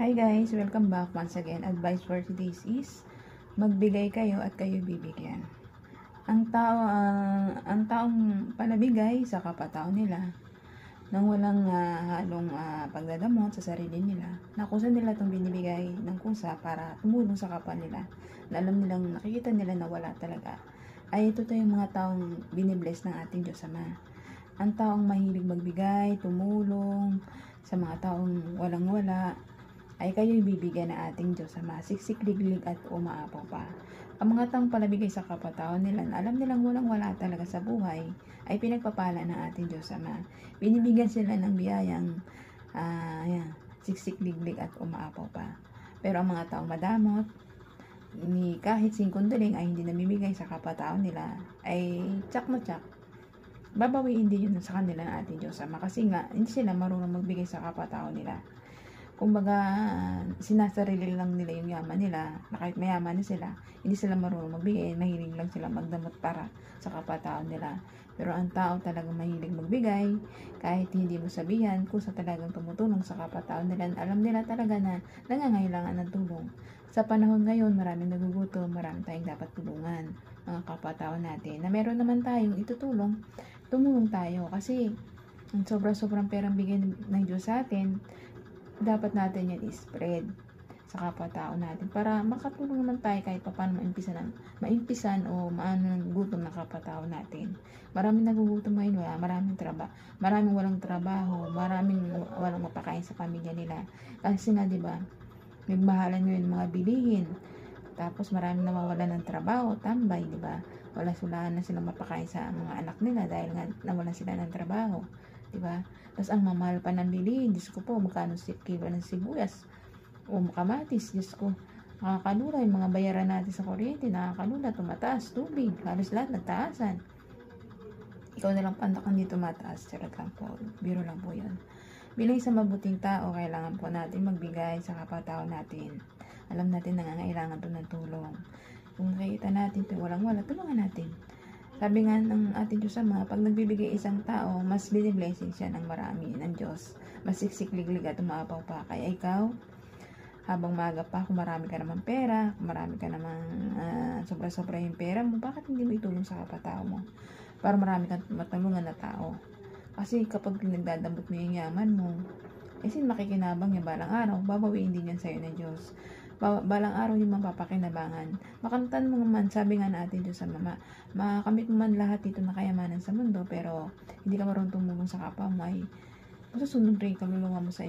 Hi guys, welcome back once again. Advice for today's is magbigay kayo at kayo bibigyan. Ang taong palabigay sa kapatao nila nang walang halong pagdadamot sa sarili nila. Na kusa nila itong binibigay ng kusa para tumulong sa kapwa nila. Na alam nilang nakikita nila na wala talaga. Ay ito yung mga taong binibless ng ating Diyos Ama. Ang taong mahilig magbigay, tumulong sa mga taong walang-wala, ay kayo'y bibigyan ng ating Diyos Ama, siksik-liglig at umaapaw pa. Ang mga taong palabigay sa kapatao nila, alam nilang walang-wala talaga sa buhay, ay pinagpapala ng ating Diyos Ama. Binibigyan sila ng biyayang siksik-liglig at umaapaw pa. Pero ang mga taong madamot, ni kahit singkunduling ay hindi namimigay sa kapatao nila, ay tsak na tsak, babawiin din yun sa kanila ng ating Diyos Ama. Kasi nga, hindi sila marunong magbigay sa kapatao nila. Kumbaga, sinasarili lang nila yung yaman nila, na kahit mayaman na sila, hindi sila marunong magbigay, mahilig lang sila magdamot para sa kapatao nila. Pero ang tao talagang mahilig magbigay, kahit hindi mo sabihan, kung sa talagang tumutulong sa kapatao nila, alam nila talaga na nangangailangan ng tulong. Sa panahon ngayon, maraming nagugutom, maraming tayong dapat tulungan, mga kapatao natin, na meron naman tayong itutulong, tumulong tayo, kasi ang sobrang perang bigay ng Diyos sa atin, dapat natin yan i-spread sa kapwa-tao natin para makatulong naman tayo kahit paano maimpisan o maano ng gutom ng kapwa-tao natin. Maraming nagugutom ngayon, maraming walang trabaho, maraming walang mapakain sa pamilya nila. Kasi nga, di ba, nagmahalan ngayon mga bilihin. Tapos maraming nawawalan ng trabaho, tambay, di ba? Wala na silang mapakain sa mga anak nila dahil nga nawalan sila ng trabaho. Diba? Tapos ang mamahal pa ng bilihin, Diyos ko po, magkano kilo ng sibuyas o kamatis, Diyos ko, nakakalula yung mga bayaran natin sa kuryente, nakakalula, tumataas, tubig, halos lahat nagtaasan. Ikaw na lang pandakan dito mataas, charot lang po, biro lang po yun. Bilang isang mabuting tao, kailangan po natin magbigay sa kapatao natin. Alam natin nangangailangan to ng tulong. Kung nakikita natin ito, walang-wala, tulungan natin. Sabi nga ng ating Diyos Ama, pag nagbibigay isang tao, mas biniblessing siya ng marami ng Diyos. Mas siksik-liglig at umaapaw pa. Kaya ikaw, habang maaga pa, kung marami ka naman pera, kung marami ka naman sobra-sobra yung pera mo, bakit hindi mo itulong sa kapatao mo? Para marami kang matulungan na tao. Kasi kapag nagdadambot mo yung yaman mo, sin makikinabang yung balang araw, babawiin din yan sa'yo ng Diyos. Balang araw yung mapapakinabangan. Makamtan mo man, sabi nga natin Diyos sa mama, makamit mo man lahat dito na kayamanan sa mundo, pero hindi ka marunong tumulong sa kapwa mo, ay masusunod rin kaluluwa mo sa